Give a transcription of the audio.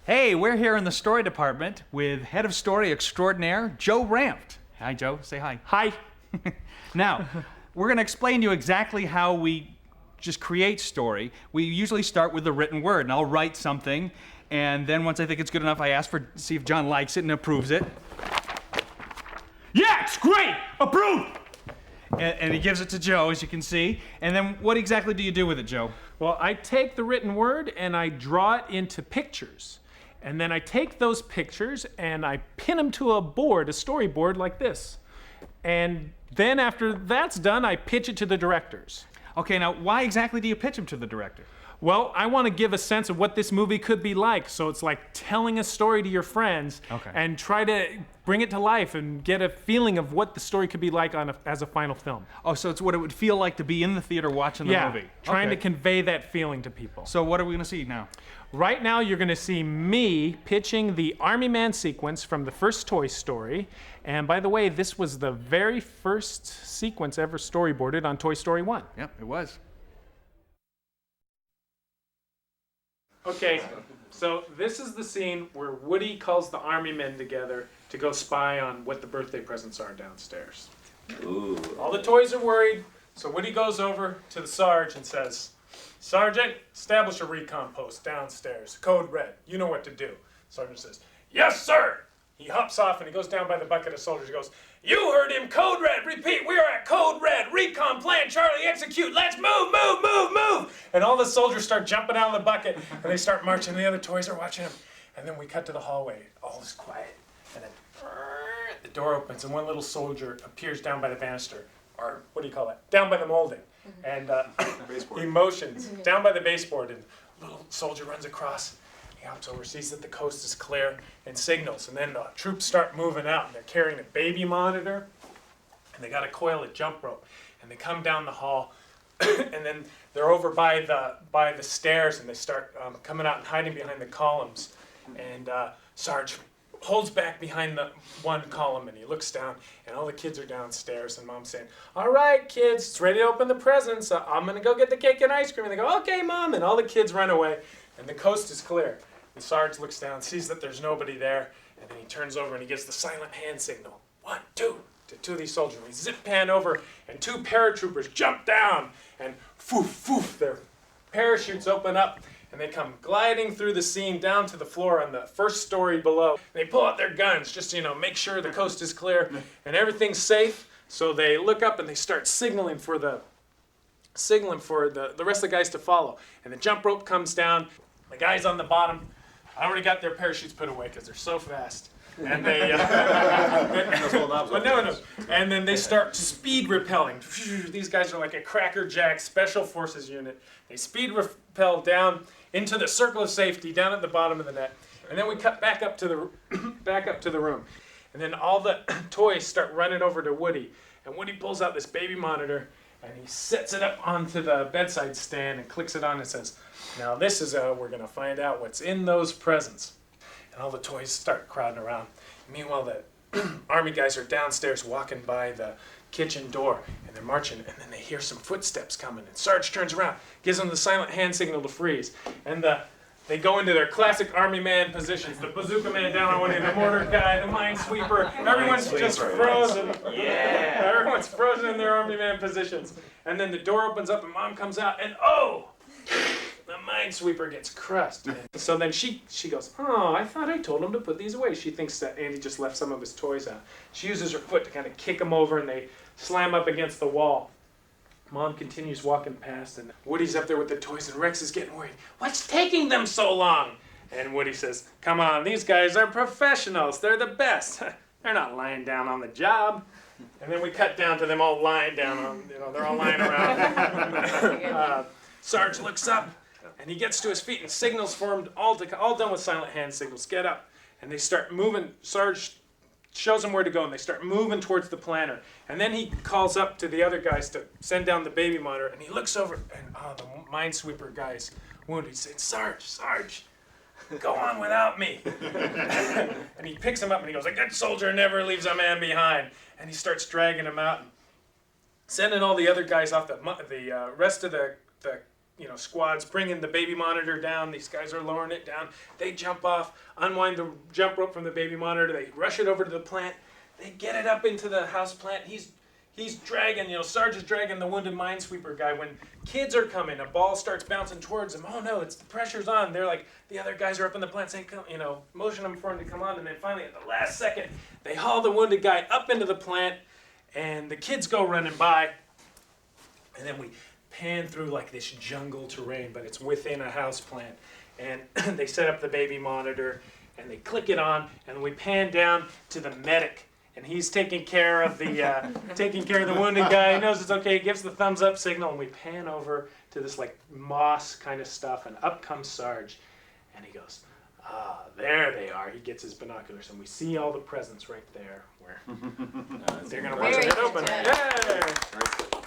Hey, we're here in the story department with head of story extraordinaire, Joe Rampt. Hi, Joe. Say hi. Hi. Now, we're going to explain to you exactly how we just create story. We usually start with the written word, and I'll write something, and then once I think it's good enough, I ask see if John likes it and approves it. Yeah, it's great! Approved! And he gives it to Joe, as you can see. And then what exactly do you do with it, Joe? Well, I take the written word and I draw it into pictures. And then I take those pictures and I pin them to a board, a storyboard like this. And then after that's done, I pitch it to the directors. Okay, now why exactly do you pitch him to the director? Well, I want to give a sense of what this movie could be like. So it's like telling a story to your friends and try to bring it to life and get a feeling of what the story could be like as a final film. Oh, so it's what it would feel like to be in the theater watching the movie. Trying to convey that feeling to people. So what are we going to see now? Right now, you're going to see me pitching the Army Man sequence from the first Toy Story. And by the way, this was the very first sequence ever storyboarded on Toy Story 1. Yep, it was. Okay, so this is the scene where Woody calls the Army men together to go spy on what the birthday presents are downstairs. Ooh. All the toys are worried, so Woody goes over to the Sarge and says, "Sergeant, establish a recon post downstairs. Code red. You know what to do." Sergeant says, "Yes, sir." He hops off and he goes down by the bucket of soldiers. He goes, "You heard him. Code red. Repeat. We are at code red. Recon plan. Charlie, execute. Let's move, move, move, move." And all the soldiers start jumping out of the bucket and they start marching. The other toys are watching them. And then we cut to the hallway. All is quiet. And then the door opens and one little soldier appears down by the banister. Or what do you call it? Down by the molding. And he motions down by the baseboard, and a little soldier runs across. He hops over, sees that the coast is clear, and signals. And then the troops start moving out, and they're carrying a baby monitor, and they got a coil of jump rope. And they come down the hall, and then they're over by the stairs, and they start coming out and hiding behind the columns. And Sarge holds back behind the one column, and he looks down, and all the kids are downstairs, and Mom's saying, "All right, kids, it's ready to open the presents. I'm gonna go get the cake and ice cream." And they go, "Okay, Mom," and all the kids run away, and the coast is clear. And Sarge looks down, sees that there's nobody there, and then he turns over and he gives the silent hand signal. 1, 2, to two of these soldiers. We zip pan over, and 2 paratroopers jump down, and foof, foof, their parachutes open up, and they come gliding through the scene down to the floor on the first story below. They pull out their guns just to, make sure the coast is clear and everything's safe. So they look up and they start signaling for the rest of the guys to follow. And the jump rope comes down. The guys on the bottom already got their parachutes put away because they're so fast. And they, And then they start speed rappelling. These guys are like a Cracker Jack Special Forces unit. They speed rappel down into the circle of safety down at the bottom of the net. And then we cut back up to the room. And then all the toys start running over to Woody. And Woody pulls out this baby monitor and he sets it up onto the bedside stand and clicks it on and says, "Now this is how we're going to find out what's in those presents." And all the toys start crowding around. Meanwhile, the Army guys are downstairs walking by the kitchen door, and they're marching, and then they hear some footsteps coming, and Sarge turns around, gives them the silent hand signal to freeze, and they go into their classic Army man positions, the bazooka man down on one end, the mortar guy, the minesweeper, everyone's just frozen. Yeah! Everyone's frozen in their Army man positions. And then the door opens up, and Mom comes out, and the minesweeper gets crushed. So then she goes, "Oh, I thought I told him to put these away." She thinks that Andy just left some of his toys out. She uses her foot to kind of kick them over, and they slam up against the wall. Mom continues walking past, and Woody's up there with the toys, and Rex is getting worried. "What's taking them so long?" And Woody says, "Come on, these guys are professionals. They're the best. They're not lying down on the job." And then we cut down to them all lying down on, they're all lying around. Sarge looks up, and he gets to his feet and signals for him, all done with silent hand signals, "Get up." And they start moving. Sarge shows them where to go, and they start moving towards the planter. And then he calls up to the other guys to send down the baby monitor, and he looks over, and the minesweeper guy's wounded. He said, Sarge, go on without me." And he picks him up, and he goes, "A good soldier never leaves a man behind." And he starts dragging him out, and sending all the other guys off. The rest of the squads bringing the baby monitor down. These guys are lowering it down. They jump off, unwind the jump rope from the baby monitor. They rush it over to the plant. They get it up into the house plant. He's dragging, Sarge is dragging the wounded minesweeper guy. When kids are coming, a ball starts bouncing towards him. Oh no, the pressure's on. They're like, the other guys are up in the plant saying, motion them for him to come on. And then finally, at the last second, they haul the wounded guy up into the plant, and the kids go running by. And then we pan through like this jungle terrain, but it's within a house plant. And they set up the baby monitor, and they click it on, and we pan down to the medic. And he's taking care of the wounded guy. He knows it's okay. He gives the thumbs up signal, and we pan over to this like moss kind of stuff, and up comes Sarge, and he goes, there they are. He gets his binoculars, and we see all the presents right there. Where they're gonna watch it open. Yeah.